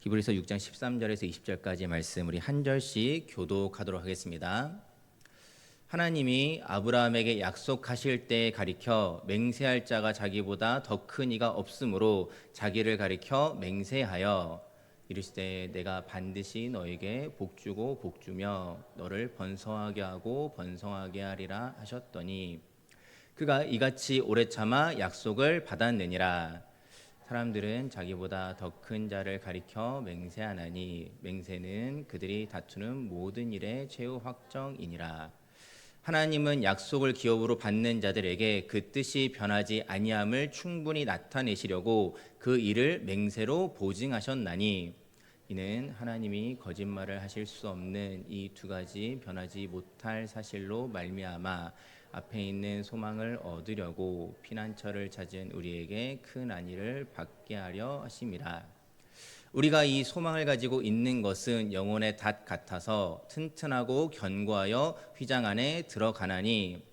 히브리서 6장 13절에서 20절까지 말씀 우리 한 절씩 교독하도록 하겠습니다. 하나님이 아브라함에게 약속하실 때에 가리켜 맹세할 자가 자기보다 더 큰 이가 없으므로 자기를 가리켜 맹세하여 이르시되 내가 반드시 너에게 복주고 복주며 너를 번성하게 하고 번성하게 하리라 하셨더니 그가 이같이 오래 참아 약속을 받았느니라. 사람들은 자기보다 더 큰 자를 가리켜 맹세하나니 맹세는 그들이 다투는 모든 일의 최후 확정이니라. 하나님은 약속을 기업으로 받는 자들에게 그 뜻이 변하지 아니함을 충분히 나타내시려고 그 일을 맹세로 보증하셨나니 이는 하나님이 거짓말을 하실 수 없는 이 두 가지 변하지 못할 사실로 말미암아 앞에 있는 소망을 얻으려고 피난처를 찾은 우리에게 큰 안위를 받게 하려 하심이라. 우리가 이 소망을 가지고 있는 것은 영혼의 닷 같아서 튼튼하고 견고하여 휘장 안에 들어가나니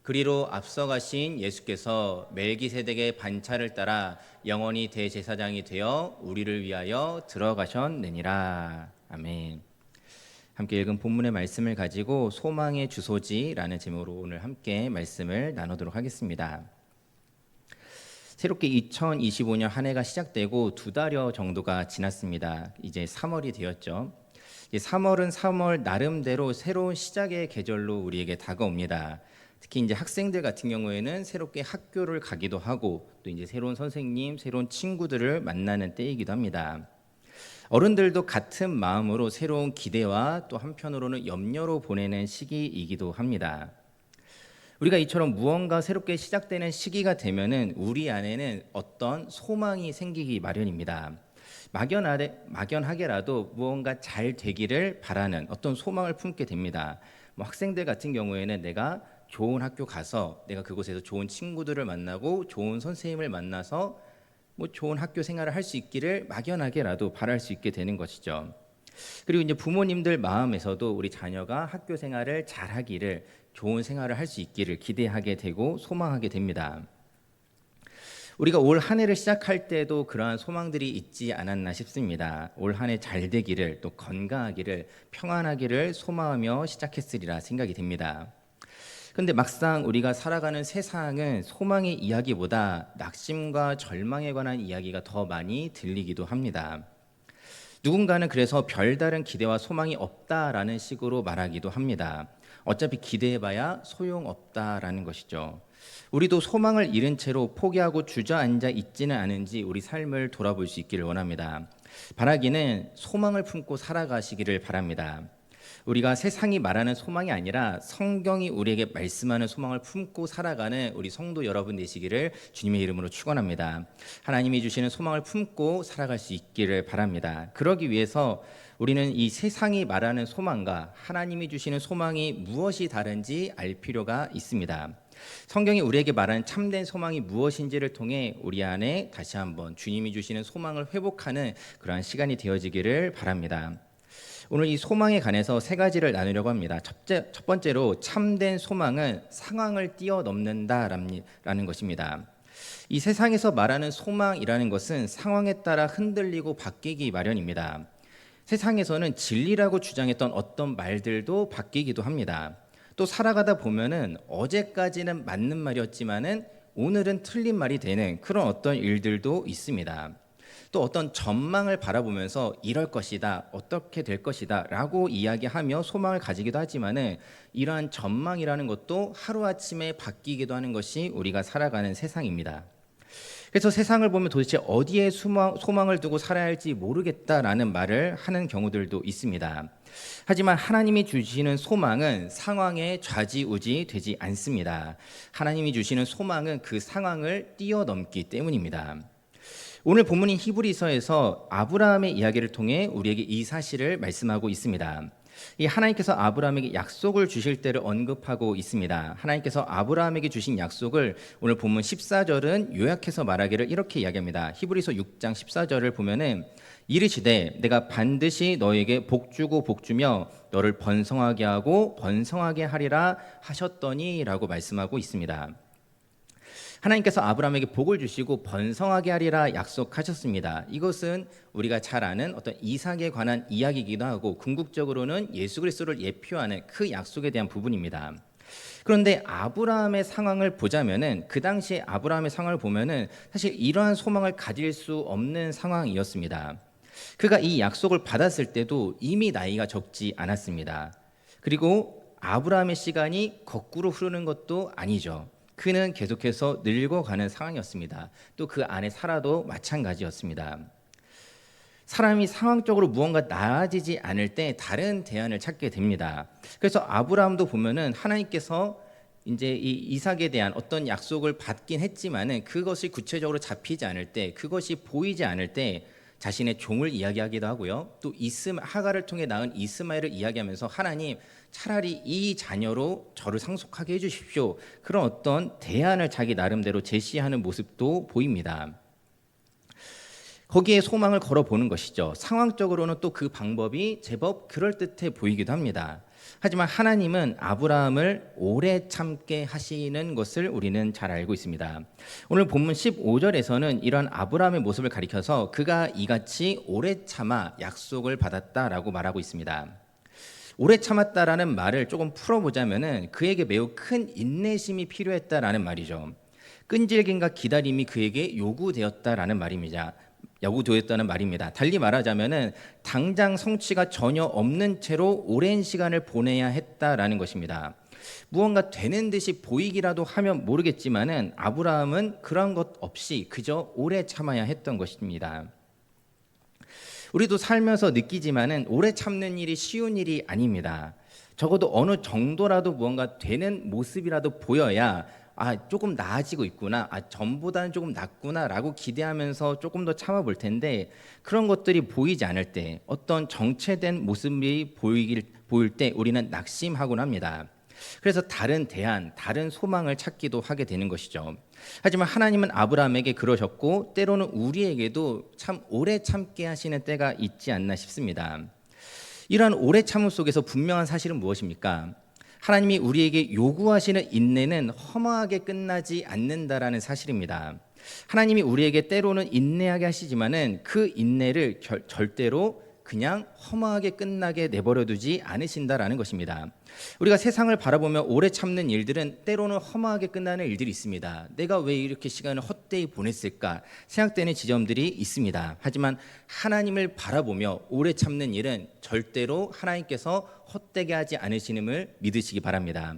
그리로 앞서가신 예수께서 멜기세덱의 반차를 따라 영원히 대제사장이 되어 우리를 위하여 들어가셨느니라. 아멘. 함께 읽은 본문의 말씀을 가지고 소망의 주소지라는 제목으로 오늘 함께 말씀을 나누도록 하겠습니다. 새롭게 2025년 한 해가 시작되고 두 달여 정도가 지났습니다. 이제 3월이 되었죠. 3월은 3월 나름대로 새로운 시작의 계절로 우리에게 다가옵니다. 특히 이제 학생들 같은 경우에는 새롭게 학교를 가기도 하고 또 이제 새로운 선생님, 새로운 친구들을 만나는 때이기도 합니다. 어른들도 같은 마음으로 새로운 기대와 또 한편으로는 염려로 보내는 시기이기도 합니다. 우리가 이처럼 무언가 새롭게 시작되는 시기가 되면은 우리 안에는 어떤 소망이 생기기 마련입니다. 막연하게라도 무언가 잘 되기를 바라는 어떤 소망을 품게 됩니다. 학생들 같은 경우에는 내가 좋은 학교 가서 내가 그곳에서 좋은 친구들을 만나고 좋은 선생님을 만나서 좋은 학교 생활을 할 수 있기를 막연하게라도 바랄 수 있게 되는 것이죠. 그리고 이제 부모님들 마음에서도 우리 자녀가 학교 생활을 잘하기를 좋은 생활을 할 수 있기를 기대하게 되고 소망하게 됩니다. 우리가 올 한 해를 시작할 때도 그러한 소망들이 있지 않았나 싶습니다. 올 한 해 잘 되기를 또 건강하기를 평안하기를 소망하며 시작했으리라 생각이 됩니다. 그런데 막상 우리가 살아가는 세상은 소망의 이야기보다 낙심과 절망에 관한 이야기가 더 많이 들리기도 합니다. 누군가는 그래서 별다른 기대와 소망이 없다라는 식으로 말하기도 합니다. 어차피 기대해봐야 소용없다라는 것이죠. 우리도 소망을 잃은 채로 포기하고 주저앉아 있지는 않은지 우리 삶을 돌아볼 수 있기를 원합니다. 바라기는 소망을 품고 살아가시기를 바랍니다. 우리가 세상이 말하는 소망이 아니라 성경이 우리에게 말씀하는 소망을 품고 살아가는 우리 성도 여러분 되시기를 주님의 이름으로 축원합니다. 하나님이 주시는 소망을 품고 살아갈 수 있기를 바랍니다. 그러기 위해서 우리는 이 세상이 말하는 소망과 하나님이 주시는 소망이 무엇이 다른지 알 필요가 있습니다. 성경이 우리에게 말하는 참된 소망이 무엇인지를 통해 우리 안에 다시 한번 주님이 주시는 소망을 회복하는 그러한 시간이 되어지기를 바랍니다. 오늘 이 소망에 관해서 세 가지를 나누려고 합니다. 첫 번째로 참된 소망은 상황을 뛰어넘는다라는 것입니다. 이 세상에서 말하는 소망이라는 것은 상황에 따라 흔들리고 바뀌기 마련입니다. 세상에서는 진리라고 주장했던 어떤 말들도 바뀌기도 합니다. 또 살아가다 보면은 어제까지는 맞는 말이었지만은 오늘은 틀린 말이 되는 그런 어떤 일들도 있습니다. 또 어떤 전망을 바라보면서 이럴 것이다, 어떻게 될 것이다 라고 이야기하며 소망을 가지기도 하지만은 이러한 전망이라는 것도 하루아침에 바뀌기도 하는 것이 우리가 살아가는 세상입니다. 그래서 세상을 보면 도대체 어디에 소망을 두고 살아야 할지 모르겠다라는 말을 하는 경우들도 있습니다. 하지만 하나님이 주시는 소망은 상황에 좌지우지 되지 않습니다. 하나님이 주시는 소망은 그 상황을 뛰어넘기 때문입니다. 오늘 본문인 히브리서에서 아브라함의 이야기를 통해 우리에게 이 사실을 말씀하고 있습니다. 이 하나님께서 아브라함에게 약속을 주실 때를 언급하고 있습니다. 하나님께서 아브라함에게 주신 약속을 오늘 본문 14절은 요약해서 말하기를 이렇게 이야기합니다. 히브리서 6장 14절을 보면은 이르시되 내가 반드시 너에게 복주고 복주며 너를 번성하게 하고 번성하게 하리라 하셨더니라고 말씀하고 있습니다. 하나님께서 아브라함에게 복을 주시고 번성하게 하리라 약속하셨습니다. 이것은 우리가 잘 아는 어떤 이삭에 관한 이야기이기도 하고 궁극적으로는 예수 그리스도를 예표하는 그 약속에 대한 부분입니다. 그런데 아브라함의 상황을 보자면은 그 당시에 아브라함의 상황을 보면은 사실 이러한 소망을 가질 수 없는 상황이었습니다. 그가 이 약속을 받았을 때도 이미 나이가 적지 않았습니다. 그리고 아브라함의 시간이 거꾸로 흐르는 것도 아니죠. 그는 계속해서 늙어가는 상황이었습니다. 또 그 안에 사라도 마찬가지였습니다. 사람이 상황적으로 무언가 나아지지 않을 때 다른 대안을 찾게 됩니다. 그래서 아브라함도 보면은 하나님께서 이제 이 이삭에 대한 어떤 약속을 받긴 했지만은 그것이 구체적으로 잡히지 않을 때, 그것이 보이지 않을 때 자신의 종을 이야기하기도 하고요. 또 하가를 통해 낳은 이스마엘을 이야기하면서 하나님 차라리 이 자녀로 저를 상속하게 해주십시오. 그런 어떤 대안을 자기 나름대로 제시하는 모습도 보입니다. 거기에 소망을 걸어보는 것이죠. 상황적으로는 또 그 방법이 제법 그럴듯해 보이기도 합니다. 하지만 하나님은 아브라함을 오래 참게 하시는 것을 우리는 잘 알고 있습니다. 오늘 본문 15절에서는 이런 아브라함의 모습을 가리켜서 그가 이같이 오래 참아 약속을 받았다라고 말하고 있습니다. 오래 참았다라는 말을 조금 풀어보자면은 그에게 매우 큰 인내심이 필요했다라는 말이죠. 끈질김과 기다림이 그에게 요구되었다라는 말입니다. 야구도였다는 말입니다. 달리 말하자면은 당장 성취가 전혀 없는 채로 오랜 시간을 보내야 했다라는 것입니다. 무언가 되는 듯이 보이기라도 하면 모르겠지만은 아브라함은 그런 것 없이 그저 오래 참아야 했던 것입니다. 우리도 살면서 느끼지만은 오래 참는 일이 쉬운 일이 아닙니다. 적어도 어느 정도라도 무언가 되는 모습이라도 보여야 조금 나아지고 있구나, 전보다는 조금 낫구나라고 기대하면서 조금 더 참아볼 텐데 그런 것들이 보이지 않을 때 어떤 정체된 모습이 보일 때 우리는 낙심하곤 합니다. 그래서 다른 대안, 다른 소망을 찾기도 하게 되는 것이죠. 하지만 하나님은 아브라함에게 그러셨고 때로는 우리에게도 참 오래 참게 하시는 때가 있지 않나 싶습니다. 이러한 오래 참음 속에서 분명한 사실은 무엇입니까? 하나님이 우리에게 요구하시는 인내는 허무하게 끝나지 않는다라는 사실입니다. 하나님이 우리에게 때로는 인내하게 하시지만은 그 인내를 절대로 그냥 허무하게 끝나게 내버려 두지 않으신다라는 것입니다. 우리가 세상을 바라보며 오래 참는 일들은 때로는 허무하게 끝나는 일들이 있습니다. 내가 왜 이렇게 시간을 헛되이 보냈을까 생각되는 지점들이 있습니다. 하지만 하나님을 바라보며 오래 참는 일은 절대로 하나님께서 헛되게 하지 않으시음을 믿으시기 바랍니다.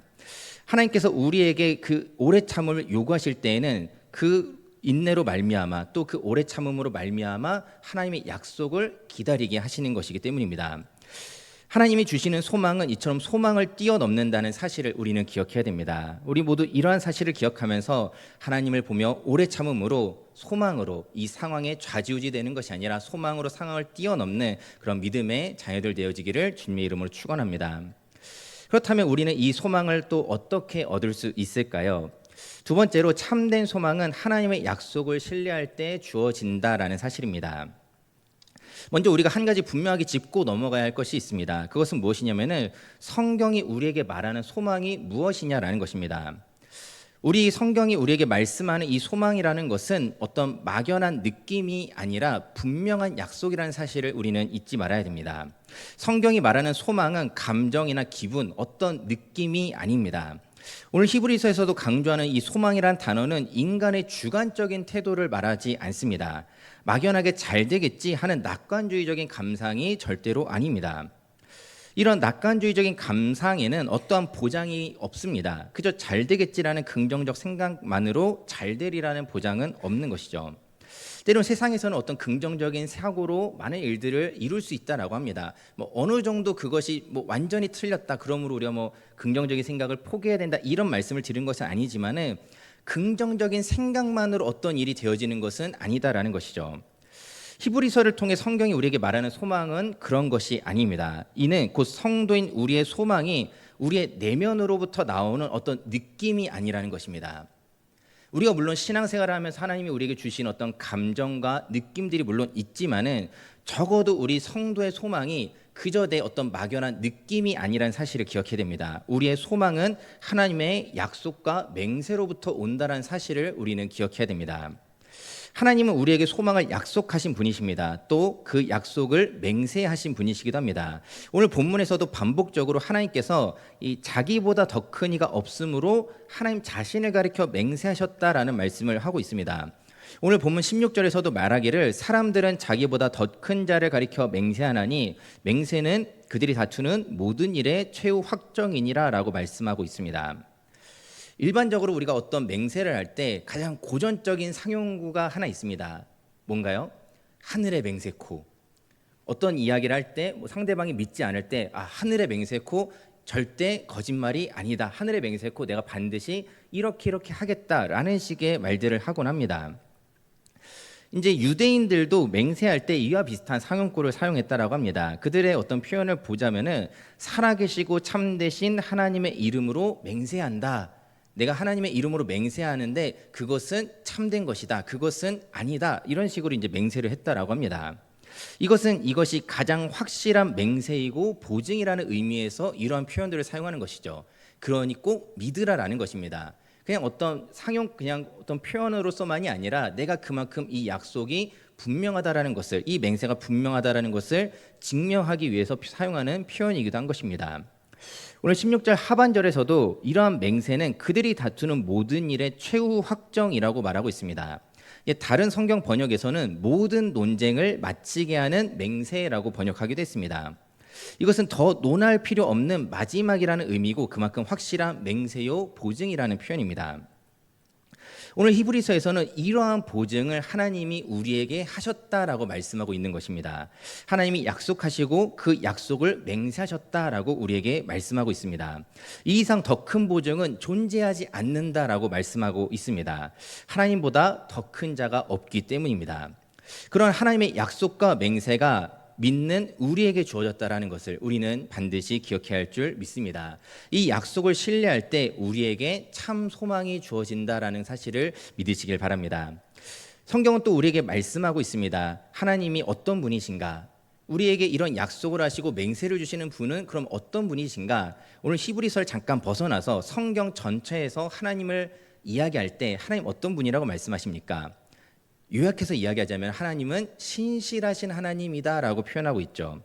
하나님께서 우리에게 그 오래 참음을 요구하실 때에는 그 인내로 말미암아 또 그 오래 참음으로 말미암아 하나님의 약속을 기다리게 하시는 것이기 때문입니다. 하나님이 주시는 소망은 이처럼 소망을 뛰어넘는다는 사실을 우리는 기억해야 됩니다. 우리 모두 이러한 사실을 기억하면서 하나님을 보며 오래 참음으로 소망으로 이 상황에 좌지우지되는 것이 아니라 소망으로 상황을 뛰어넘는 그런 믿음의 자녀들 되어지기를 주님의 이름으로 축원합니다. 그렇다면 우리는 이 소망을 또 어떻게 얻을 수 있을까요? 두 번째로 참된 소망은 하나님의 약속을 신뢰할 때 주어진다라는 사실입니다. 먼저 우리가 한 가지 분명하게 짚고 넘어가야 할 것이 있습니다. 그것은 무엇이냐면은 성경이 우리에게 말하는 소망이 무엇이냐라는 것입니다. 우리 성경이 우리에게 말씀하는 이 소망이라는 것은 어떤 막연한 느낌이 아니라 분명한 약속이라는 사실을 우리는 잊지 말아야 됩니다. 성경이 말하는 소망은 감정이나 기분, 어떤 느낌이 아닙니다. 오늘 히브리서에서도 강조하는 이 소망이란 단어는 인간의 주관적인 태도를 말하지 않습니다. 막연하게 잘 되겠지 하는 낙관주의적인 감상이 절대로 아닙니다. 이런 낙관주의적인 감상에는 어떠한 보장이 없습니다. 그저 잘 되겠지라는 긍정적 생각만으로 잘 되리라는 보장은 없는 것이죠. 때로는 세상에서는 어떤 긍정적인 사고로 많은 일들을 이룰 수 있다라고 합니다. 어느 정도 그것이 완전히 틀렸다, 그러므로 우리가 긍정적인 생각을 포기해야 된다, 이런 말씀을 드린 것은 아니지만은 긍정적인 생각만으로 어떤 일이 되어지는 것은 아니다라는 것이죠. 히브리서를 통해 성경이 우리에게 말하는 소망은 그런 것이 아닙니다. 이는 곧 성도인 우리의 소망이 우리의 내면으로부터 나오는 어떤 느낌이 아니라는 것입니다. 우리가 물론 신앙생활을 하면서 하나님이 우리에게 주신 어떤 감정과 느낌들이 물론 있지만은 적어도 우리 성도의 소망이 그저 내 어떤 막연한 느낌이 아니라는 사실을 기억해야 됩니다. 우리의 소망은 하나님의 약속과 맹세로부터 온다는 사실을 우리는 기억해야 됩니다. 하나님은 우리에게 소망을 약속하신 분이십니다. 또 그 약속을 맹세하신 분이시기도 합니다. 오늘 본문에서도 반복적으로 하나님께서 이 자기보다 더 큰 이가 없으므로 하나님 자신을 가리켜 맹세하셨다라는 말씀을 하고 있습니다. 오늘 본문 16절에서도 말하기를 사람들은 자기보다 더 큰 자를 가리켜 맹세하나니 맹세는 그들이 다투는 모든 일의 최후 확정이니라 라고 말씀하고 있습니다. 일반적으로 우리가 어떤 맹세를 할 때 가장 고전적인 상용구가 하나 있습니다. 뭔가요? 하늘의 맹세코. 어떤 이야기를 할 때 상대방이 믿지 않을 때 하늘의 맹세코 절대 거짓말이 아니다. 하늘의 맹세코 내가 반드시 이렇게 하겠다라는 식의 말들을 하곤 합니다. 이제 유대인들도 맹세할 때 이와 비슷한 상용구를 사용했다라고 합니다. 그들의 어떤 표현을 보자면은 살아계시고 참되신 하나님의 이름으로 맹세한다. 내가 하나님의 이름으로 맹세하는데 그것은 참된 것이다. 그것은 아니다. 이런 식으로 이제 맹세를 했다라고 합니다. 이것이 가장 확실한 맹세이고 보증이라는 의미에서 이러한 표현들을 사용하는 것이죠. 그러니 꼭 믿으라라는 것입니다. 그냥 어떤 표현으로서만이 아니라 내가 그만큼 이 약속이 분명하다라는 것을, 이 맹세가 분명하다라는 것을 증명하기 위해서 사용하는 표현이기도 한 것입니다. 오늘 16절 하반절에서도 이러한 맹세는 그들이 다투는 모든 일의 최후 확정이라고 말하고 있습니다. 다른 성경 번역에서는 모든 논쟁을 마치게 하는 맹세라고 번역하기도 했습니다. 이것은 더 논할 필요 없는 마지막이라는 의미고 그만큼 확실한 맹세요 보증이라는 표현입니다. 오늘 히브리서에서는 이러한 보증을 하나님이 우리에게 하셨다라고 말씀하고 있는 것입니다. 하나님이 약속하시고 그 약속을 맹세하셨다라고 우리에게 말씀하고 있습니다. 이 이상 더 큰 보증은 존재하지 않는다라고 말씀하고 있습니다. 하나님보다 더 큰 자가 없기 때문입니다. 그런 하나님의 약속과 맹세가 믿는 우리에게 주어졌다라는 것을 우리는 반드시 기억해야 할 줄 믿습니다. 이 약속을 신뢰할 때 우리에게 참 소망이 주어진다라는 사실을 믿으시길 바랍니다. 성경은 또 우리에게 말씀하고 있습니다. 하나님이 어떤 분이신가? 우리에게 이런 약속을 하시고 맹세를 주시는 분은 그럼 어떤 분이신가? 오늘 히브리서를 잠깐 벗어나서 성경 전체에서 하나님을 이야기할 때 하나님 어떤 분이라고 말씀하십니까? 요약해서 이야기하자면 하나님은 신실하신 하나님이다라고 표현하고 있죠.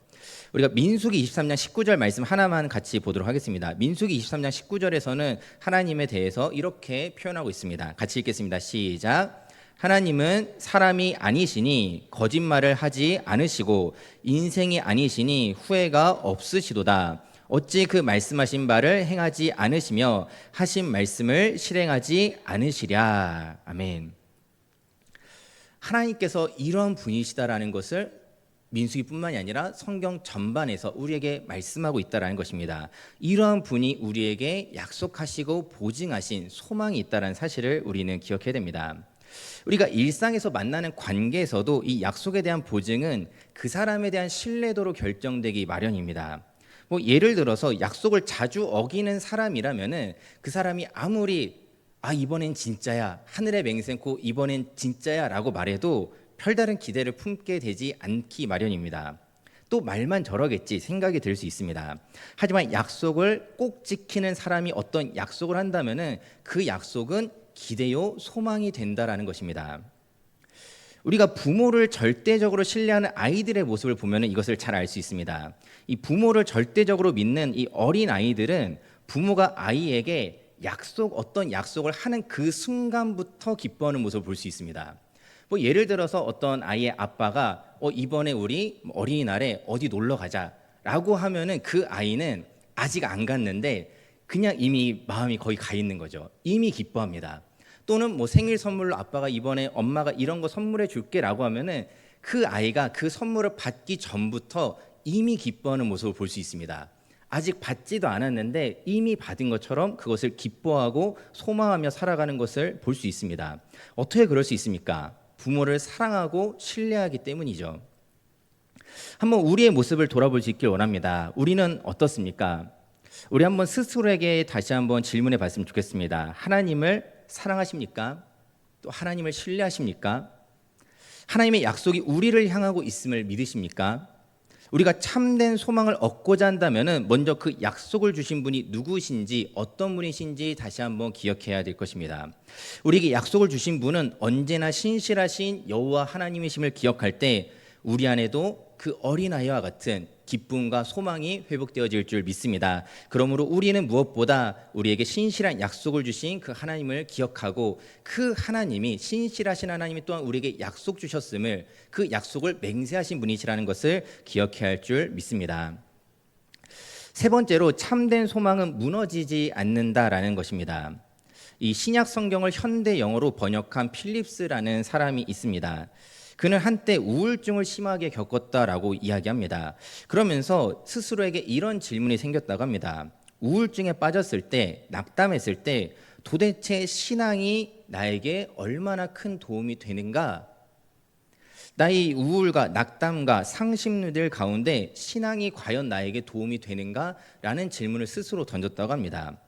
우리가 민수기 23장 19절 말씀 하나만 같이 보도록 하겠습니다. 민수기 23장 19절에서는 하나님에 대해서 이렇게 표현하고 있습니다. 같이 읽겠습니다. 시작. 하나님은 사람이 아니시니 거짓말을 하지 않으시고 인생이 아니시니 후회가 없으시도다. 어찌 그 말씀하신 바를 행하지 않으시며 하신 말씀을 실행하지 않으시랴. 아멘. 하나님께서 이런 분이시다라는 것을 민수기뿐만이 아니라 성경 전반에서 우리에게 말씀하고 있다라는 것입니다. 이러한 분이 우리에게 약속하시고 보증하신 소망이 있다라는 사실을 우리는 기억해야 됩니다. 우리가 일상에서 만나는 관계에서도 이 약속에 대한 보증은 그 사람에 대한 신뢰도로 결정되기 마련입니다. 예를 들어서 약속을 자주 어기는 사람이라면은 그 사람이 아무리 이번엔 진짜야, 하늘의 맹세코 이번엔 진짜야 라고 말해도 별다른 기대를 품게 되지 않기 마련입니다. 또 말만 저러겠지 생각이 들 수 있습니다. 하지만 약속을 꼭 지키는 사람이 어떤 약속을 한다면은 그 약속은 기대요 소망이 된다라는 것입니다. 우리가 부모를 절대적으로 신뢰하는 아이들의 모습을 보면 이것을 잘 알 수 있습니다. 이 부모를 절대적으로 믿는 이 어린 아이들은 부모가 아이에게 어떤 약속을 하는 그 순간부터 기뻐하는 모습을 볼 수 있습니다. 예를 들어서 어떤 아이의 아빠가 이번에 우리 어린이날에 어디 놀러 가자라고 하면은 그 아이는 아직 안 갔는데 그냥 이미 마음이 거의 가 있는 거죠. 이미 기뻐합니다. 또는 생일 선물로 아빠가 이번에 엄마가 이런 거 선물해 줄게라고 하면은 그 아이가 그 선물을 받기 전부터 이미 기뻐하는 모습을 볼 수 있습니다. 아직 받지도 않았는데 이미 받은 것처럼 그것을 기뻐하고 소망하며 살아가는 것을 볼 수 있습니다. 어떻게 그럴 수 있습니까? 부모를 사랑하고 신뢰하기 때문이죠. 한번 우리의 모습을 돌아볼 수 있길 원합니다. 우리는 어떻습니까? 우리 한번 스스로에게 다시 한번 질문해 봤으면 좋겠습니다. 하나님을 사랑하십니까? 또 하나님을 신뢰하십니까? 하나님의 약속이 우리를 향하고 있음을 믿으십니까? 우리가 참된 소망을 얻고자 한다면 먼저 그 약속을 주신 분이 누구신지, 어떤 분이신지 다시 한번 기억해야 될 것입니다. 우리에게 약속을 주신 분은 언제나 신실하신 여호와 하나님이심을 기억할 때 우리 안에도 그 어린아이와 같은 기쁨과 소망이 회복되어질 줄 믿습니다. 그러므로 우리는 무엇보다 우리에게 신실한 약속을 주신 그 하나님을 기억하고, 그 하나님이, 신실하신 하나님이 또한 우리에게 약속 주셨음을, 그 약속을 맹세하신 분이시라는 것을 기억해야 할 줄 믿습니다. 세 번째로, 참된 소망은 무너지지 않는다라는 것입니다. 이 신약 성경을 현대 영어로 번역한 필립스라는 사람이 있습니다. 그는 한때 우울증을 심하게 겪었다라고 이야기합니다. 그러면서 스스로에게 이런 질문이 생겼다고 합니다. 우울증에 빠졌을 때, 낙담했을 때 도대체 신앙이 나에게 얼마나 큰 도움이 되는가? 나의 우울과 낙담과 상심들 가운데 신앙이 과연 나에게 도움이 되는가? 라는 질문을 스스로 던졌다고 합니다.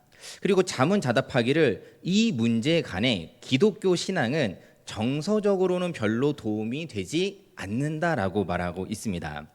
그리고 자문자답하기를, 이 문제에 관해 기독교 신앙은 정서적으로는 별로 도움이 되지 않는다라고 말하고 있습니다.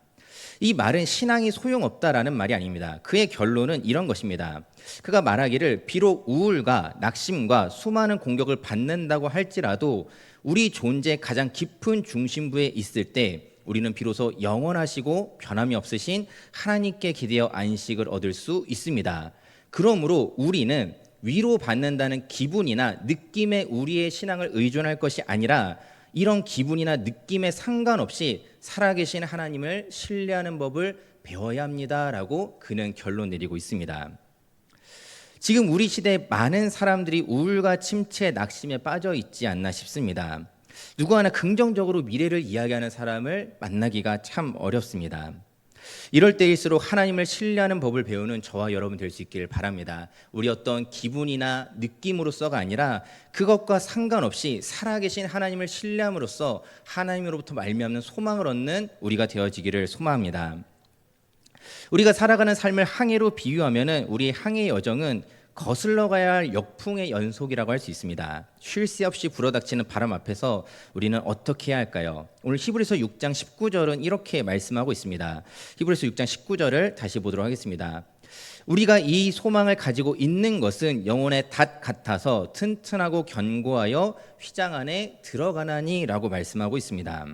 이 말은 신앙이 소용없다라는 말이 아닙니다. 그의 결론은 이런 것입니다. 그가 말하기를, 비록 우울과 낙심과 수많은 공격을 받는다고 할지라도 우리 존재의 가장 깊은 중심부에 있을 때 우리는 비로소 영원하시고 변함이 없으신 하나님께 기대어 안식을 얻을 수 있습니다. 그러므로 우리는 위로받는다는 기분이나 느낌에 우리의 신앙을 의존할 것이 아니라, 이런 기분이나 느낌에 상관없이 살아계신 하나님을 신뢰하는 법을 배워야 합니다라고 그는 결론 내리고 있습니다. 지금 우리 시대에 많은 사람들이 우울과 침체, 낙심에 빠져 있지 않나 싶습니다. 누구 하나 긍정적으로 미래를 이야기하는 사람을 만나기가 참 어렵습니다. 이럴 때일수록 하나님을 신뢰하는 법을 배우는 저와 여러분 될 수 있기를 바랍니다. 우리 어떤 기분이나 느낌으로서가 아니라 그것과 상관없이 살아계신 하나님을 신뢰함으로써 하나님으로부터 말미암는 소망을 얻는 우리가 되어지기를 소망합니다. 우리가 살아가는 삶을 항해로 비유하면 우리의 항해 여정은 거슬러 가야 할 역풍의 연속이라고 할 수 있습니다. 쉴 새 없이 불어닥치는 바람 앞에서 우리는 어떻게 해야 할까요? 오늘 히브리서 6장 19절은 이렇게 말씀하고 있습니다. 히브리서 6장 19절을 다시 보도록 하겠습니다. 우리가 이 소망을 가지고 있는 것은 영혼의 닷 같아서 튼튼하고 견고하여 휘장 안에 들어가나니 라고 말씀하고 있습니다.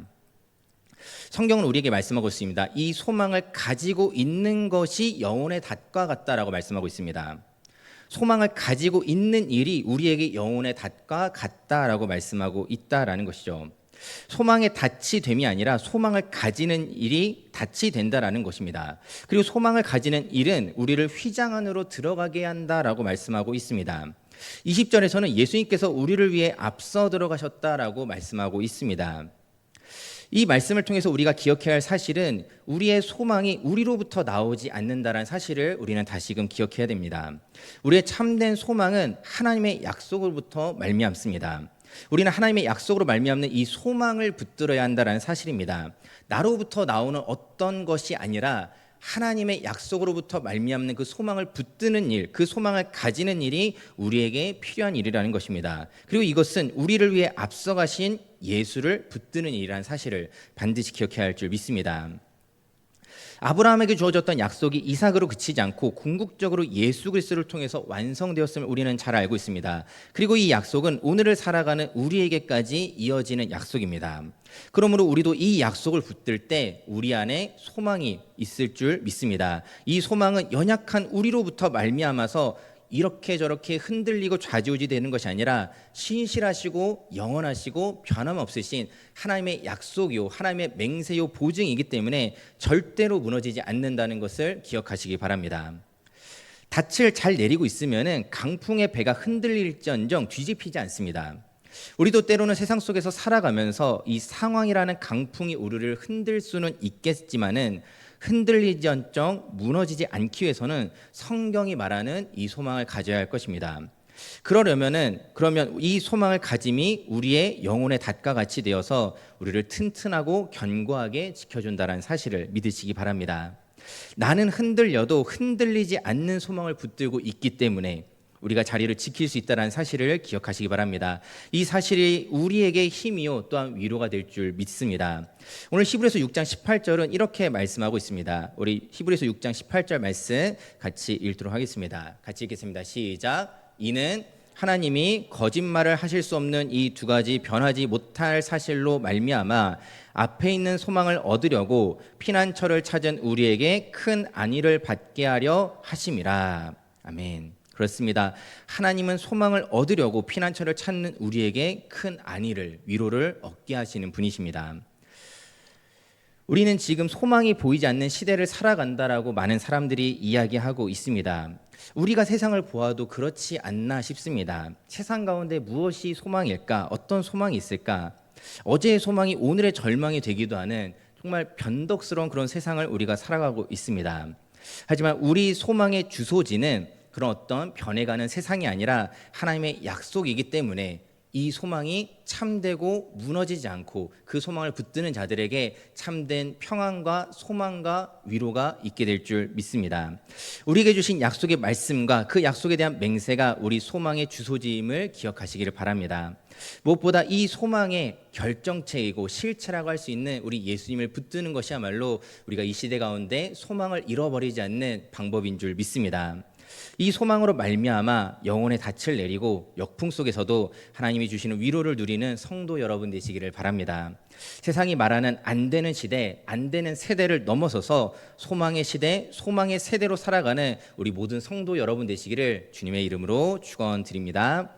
성경은 우리에게 말씀하고 있습니다. 이 소망을 가지고 있는 것이 영혼의 닷과 같다라고 말씀하고 있습니다. 소망을 가지고 있는 일이 우리에게 영혼의 닷과 같다라고 말씀하고 있다라는 것이죠. 소망의 닷이 됨이 아니라 소망을 가지는 일이 닷이 된다라는 것입니다. 그리고 소망을 가지는 일은 우리를 휘장 안으로 들어가게 한다라고 말씀하고 있습니다. 20절에서는 예수님께서 우리를 위해 앞서 들어가셨다라고 말씀하고 있습니다. 이 말씀을 통해서 우리가 기억해야 할 사실은 우리의 소망이 우리로부터 나오지 않는다는 사실을 우리는 다시금 기억해야 됩니다. 우리의 참된 소망은 하나님의 약속으로부터 말미암습니다. 우리는 하나님의 약속으로 말미암는 이 소망을 붙들어야 한다는 사실입니다. 나로부터 나오는 어떤 것이 아니라 하나님의 약속으로부터 말미암는 그 소망을 붙드는 일, 그 소망을 가지는 일이 우리에게 필요한 일이라는 것입니다. 그리고 이것은 우리를 위해 앞서가신 예수를 붙드는 일이라는 사실을 반드시 기억해야 할 줄 믿습니다. 아브라함에게 주어졌던 약속이 이삭으로 그치지 않고 궁극적으로 예수 그리스도를 통해서 완성되었음을 우리는 잘 알고 있습니다. 그리고 이 약속은 오늘을 살아가는 우리에게까지 이어지는 약속입니다. 그러므로 우리도 이 약속을 붙들 때 우리 안에 소망이 있을 줄 믿습니다. 이 소망은 연약한 우리로부터 말미암아서 이렇게 저렇게 흔들리고 좌지우지 되는 것이 아니라 신실하시고 영원하시고 변함없으신 하나님의 약속이요, 하나님의 맹세요, 보증이기 때문에 절대로 무너지지 않는다는 것을 기억하시기 바랍니다. 닻을 잘 내리고 있으면 강풍의 배가 흔들릴지언정 뒤집히지 않습니다. 우리도 때로는 세상 속에서 살아가면서 이 상황이라는 강풍이 우리를 흔들 수는 있겠지만은 흔들리지언정 무너지지 않기 위해서는 성경이 말하는 이 소망을 가져야 할 것입니다. 그러면 이 소망을 가짐이 우리의 영혼의 닷과 같이 되어서 우리를 튼튼하고 견고하게 지켜준다는 사실을 믿으시기 바랍니다. 나는 흔들려도 흔들리지 않는 소망을 붙들고 있기 때문에 우리가 자리를 지킬 수 있다는 사실을 기억하시기 바랍니다. 이 사실이 우리에게 힘이요 또한 위로가 될 줄 믿습니다. 오늘 히브리서 6장 18절은 이렇게 말씀하고 있습니다. 우리 히브리서 6장 18절 말씀 같이 읽도록 하겠습니다. 같이 읽겠습니다. 시작. 이는 하나님이 거짓말을 하실 수 없는 이 두 가지 변하지 못할 사실로 말미암아 앞에 있는 소망을 얻으려고 피난처를 찾은 우리에게 큰 안위를 받게 하려 하심이라. 아멘. 그렇습니다. 하나님은 소망을 얻으려고 피난처를 찾는 우리에게 큰 안위를, 위로를 얻게 하시는 분이십니다. 우리는 지금 소망이 보이지 않는 시대를 살아간다라고 많은 사람들이 이야기하고 있습니다. 우리가 세상을 보아도 그렇지 않나 싶습니다. 세상 가운데 무엇이 소망일까? 어떤 소망이 있을까? 어제의 소망이 오늘의 절망이 되기도 하는 정말 변덕스러운 그런 세상을 우리가 살아가고 있습니다. 하지만 우리 소망의 주소지는 그런 어떤 변해가는 세상이 아니라 하나님의 약속이기 때문에 이 소망이 참되고 무너지지 않고 그 소망을 붙드는 자들에게 참된 평안과 소망과 위로가 있게 될 줄 믿습니다. 우리에게 주신 약속의 말씀과 그 약속에 대한 맹세가 우리 소망의 주소지임을 기억하시기를 바랍니다. 무엇보다 이 소망의 결정체이고 실체라고 할 수 있는 우리 예수님을 붙드는 것이야말로 우리가 이 시대 가운데 소망을 잃어버리지 않는 방법인 줄 믿습니다. 이 소망으로 말미암아 영혼의 닻을 내리고 역풍 속에서도 하나님이 주시는 위로를 누리는 성도 여러분 되시기를 바랍니다. 세상이 말하는 안 되는 시대, 안 되는 세대를 넘어서서 소망의 시대, 소망의 세대로 살아가는 우리 모든 성도 여러분 되시기를 주님의 이름으로 축원드립니다.